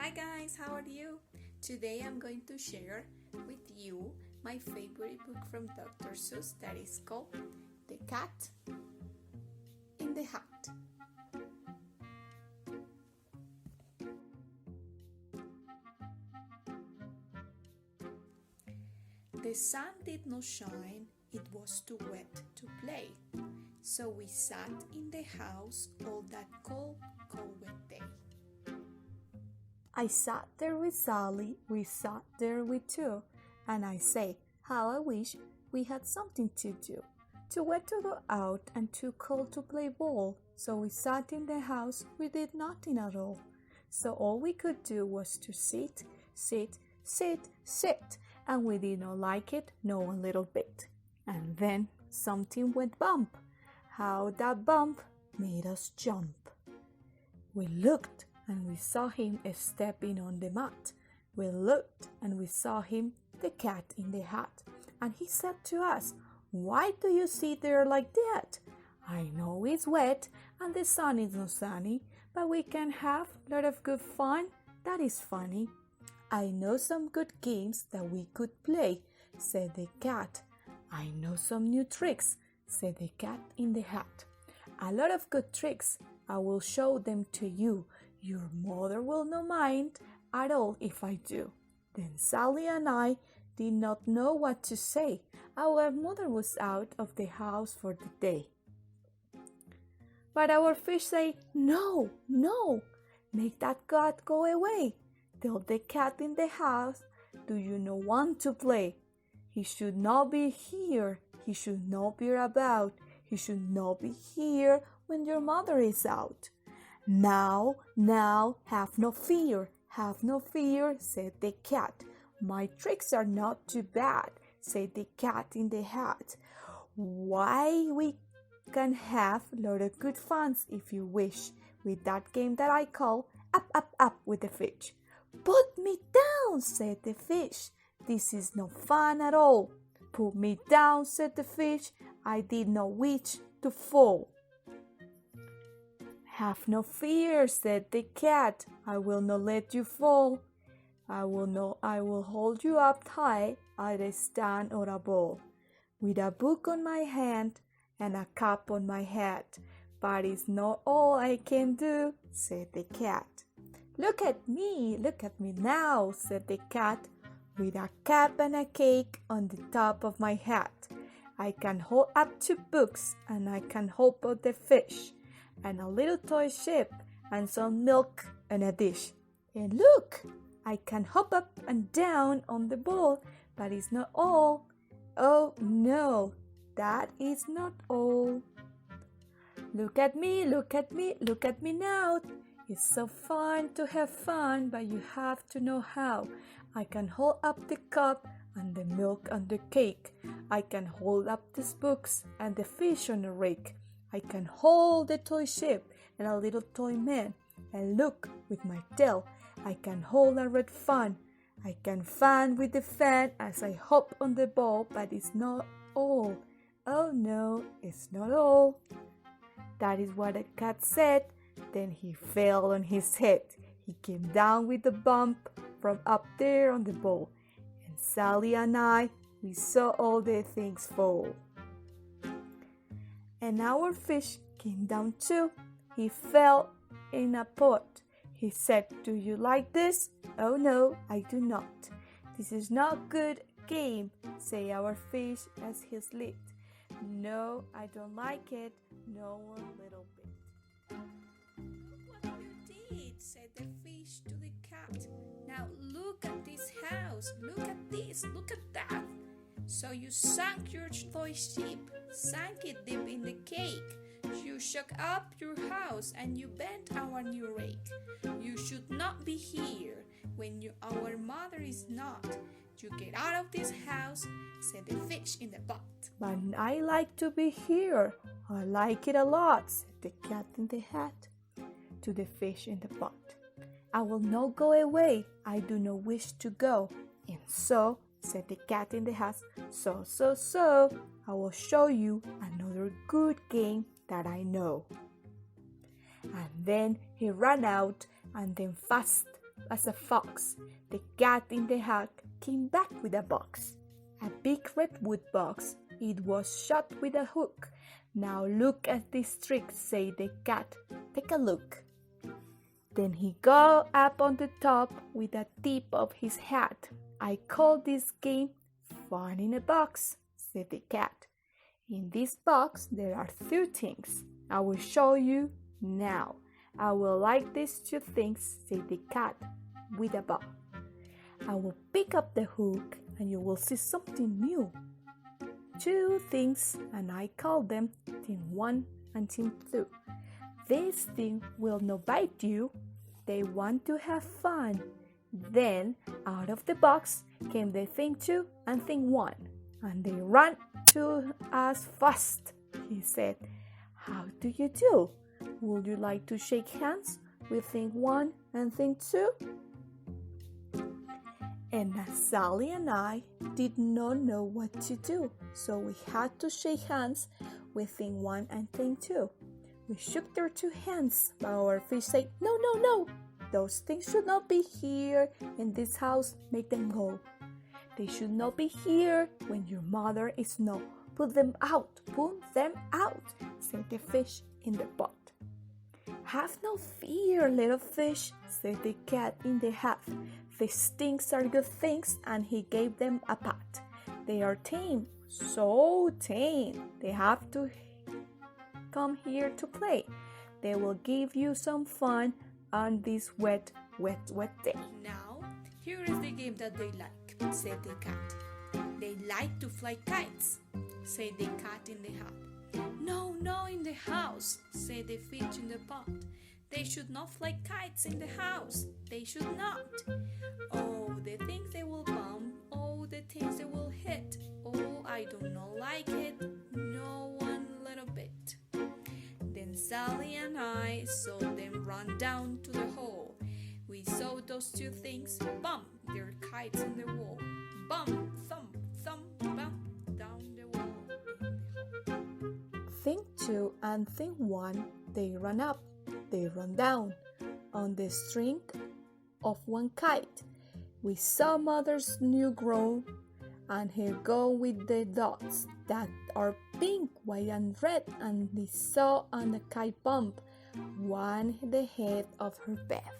Hi guys, how are you? Today I'm going to share with you my favorite book from Dr. Seuss that is called The Cat in the Hat. The sun did not shine, it was too wet to play. So we sat in the house all that cold wet day. I sat there with Sally, we sat there with two, and I say, how I wish we had something to do. Too wet to go out and too cold to play ball, so we sat in the house, we did nothing at all. So all we could do was to sit, and we did not like it, no a little bit. And then something went bump. How that bump made us jump. We looked and we saw him stepping on the mat. We looked and we saw him, the cat in the hat. And he said to us, why do you sit there like that? I know it's wet and the sun is not sunny, but we can have a lot of good fun. That is funny. I know some good games that we could play, said the cat. I know some new tricks, said the cat in the hat. A lot of good tricks. I will show them to you. Your mother will not mind at all if I do. Then Sally and I did not know what to say. Our mother was out of the house for the day. But our fish say, no, make that cat go away. Tell the cat in the house, do you not want to play? He should not be here. He should not be about. He should not be here when your mother is out. Now, have no fear, said the cat. My tricks are not too bad, said the cat in the hat. Why, we can have a lot of good funs if you wish, with that game that I call up with the fish. Put me down, said the fish. This is no fun at all. Put me down, said the fish. I did not wish to fall. Have no fear, said the cat. I will not let you fall. I will hold you up high at a stand or a ball, with a book on my hand and a cap on my head. But it's not all I can do, said the cat. Look at me now, said the cat, with a cap and a cake on the top of my hat. I can hold up 2 books and I can hold up the fish and a little toy ship and some milk in a dish. And look, I can hop up and down on the ball, but it's not all. Oh no, that is not all. Look at me now. It's so fun to have fun, but you have to know how. I can hold up the cup and the milk and the cake. I can hold up these books and the fish on a rake. I can hold the toy ship and a little toy man. And look, with my tail, I can hold a red fan. I can fan with the fan as I hop on the ball, but it's not all. Oh no, it's not all. That is what the cat said. Then he fell on his head. He came down with a bump from up there on the ball. And Sally and I, we saw all the things fall. And our fish came down too. He fell in a pot. He said, do you like this? Oh no, I do not. This is not good game, say our fish as he slipped. No, I don't like it, no one little bit. What you did, said the fish to the cat. Now look at this house, look at this, look at that. So you sank your toy ship, sank it deep in the cake. You shook up your house and you bent our new rake. You should not be here when our mother is not. You get out of this house, said the fish in the pot. But I like to be here. I like it a lot, said the cat in the hat to the fish in the pot. I will not go away. I do not wish to go. And so, said the cat in the hat, so, I will show you another good game that I know. And then he ran out, and then fast as a fox. The cat in the hat came back with a box. A big redwood box. It was shut with a hook. Now look at this trick, said the cat. Take a look. Then he got up on the top with the tip of his hat. I call this game Fun in a Box, said the cat. In this box there are 2 things. I will show you now. I will like these 2 things, said the cat with a bow. I will pick up the hook and you will see something new. 2 things, and I call them Thing 1 and Thing 2. This thing will not bite you. They want to have fun. Then out of the box came the Thing 2 and Thing 1, and they ran to us fast. He said, "How do you do? Would you like to shake hands with Thing 1 and Thing 2? And Sally and I did not know what to do, so we had to shake hands with Thing 1 and Thing 2. We shook their 2 hands, but our fish said, "No, no, no! Those things should not be here in this house. Make them go. They should not be here when your mother is not. Put them out, said the fish in the pot. "Have no fear, little fish," said the cat in the hat. "These things are good things," and he gave them a pat. "They are tame, so tame. They have to come here to play. They will give you some fun on this wet day." Now, here is the game that they like, said the cat. "They like to fly kites," said the cat in the hat. "No, no, in the house," said the fish in the pot. "They should not fly kites in the house. They should not. Oh, the things they will bump. Oh, the things they will hit. Oh, I do not like it. No one little bit." Then Sally and I saw them run down to the hall. We saw those 2 things bump their kites in the wall. Bump, thump, thump, bump down the wall. Thing 2 and Thing 1, they run up, they run down on the string of one kite. We saw Mother's new grown and her go with the dots that are pink, white, and red, and we saw on the kite bump one the head of her bed.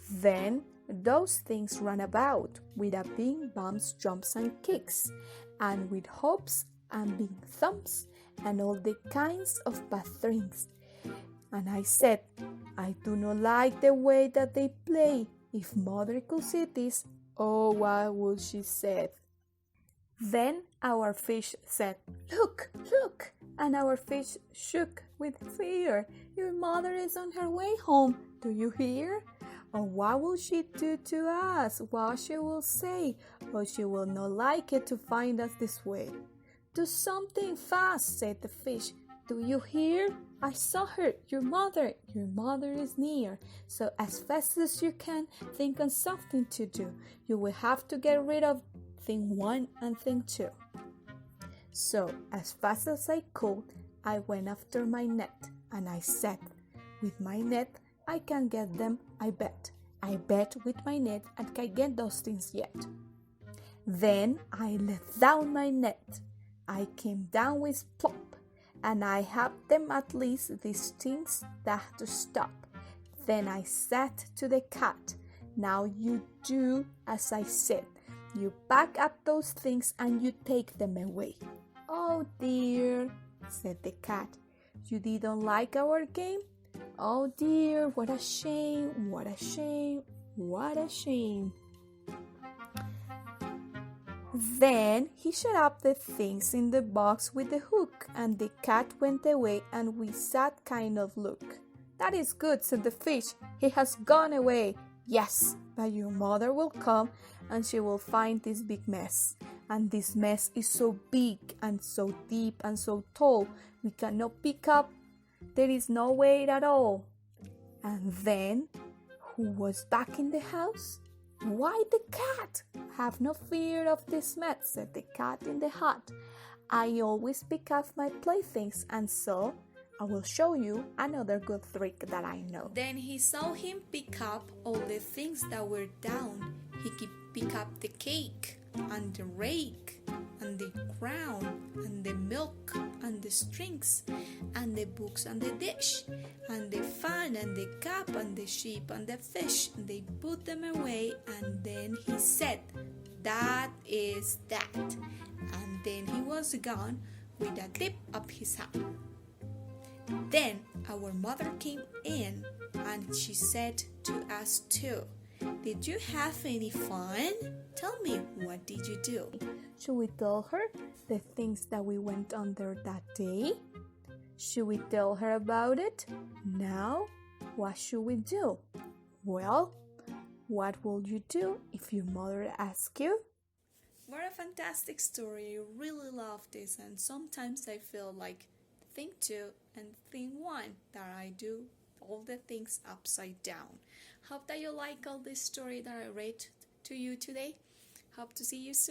Then those things run about with a big bumps, jumps, and kicks, and with hops and big thumps, and all the kinds of bad things. And I said, "I do not like the way that they play. If Mother could see this, oh, what would she say?" Then our fish said, "Look, look!" And our fish shook with fear. "Your mother is on her way home. Do you hear? Oh, what will she do to us? What she will say? Oh, she will not like it to find us this way." "Do something fast," said the fish. "Do you hear? I saw her, your mother. Your mother is near. So as fast as you can, think on something to do. You will have to get rid of Thing 1 and Thing 2. So as fast as I could, I went after my net, and I said, "With my net, I can get them, I bet. I bet with my net I can get those things yet." Then I let down my net. I came down with plop, and I had them at least these things that had to stop. Then I said to the cat, "Now you do as I said. You pack up those things and you take them away." "Oh dear," said the cat, "you didn't like our game? Oh dear, what a shame, what a shame, what a shame." Then he shut up the things in the box with the hook, and the cat went away, and we sat kind of look. "That is good," said the fish. "He has gone away." "Yes, but your mother will come, and she will find this big mess. And this mess is so big and so deep and so tall, we cannot pick up. There is no way at all." And then, who was back in the house? "Why, the cat." "Have no fear of this mess," said the cat in the hat. "I always pick up my playthings, and so I will show you another good trick that I know. Then he saw him pick up all the things that were down. He could pick up the cake and the rake and the crown and the milk and the strings and the books and the dish and the fan and the cup and the sheep and the fish. And they put them away, and then he said, "That is that." And then he was gone with a clip up his hat. Then our mother came in and she said to us too, "Did you have any fun? Tell me, what did you do?" Should we tell her the things that we went under that day? Should we tell her about it? Now, what should we do? Well, what will you do if your mother asks you? What a fantastic story. I really love this, and sometimes I feel like thing 2 and thing 1 that I do all the things upside down. Hope that you like all this story that I read to you today. Hope to see you soon.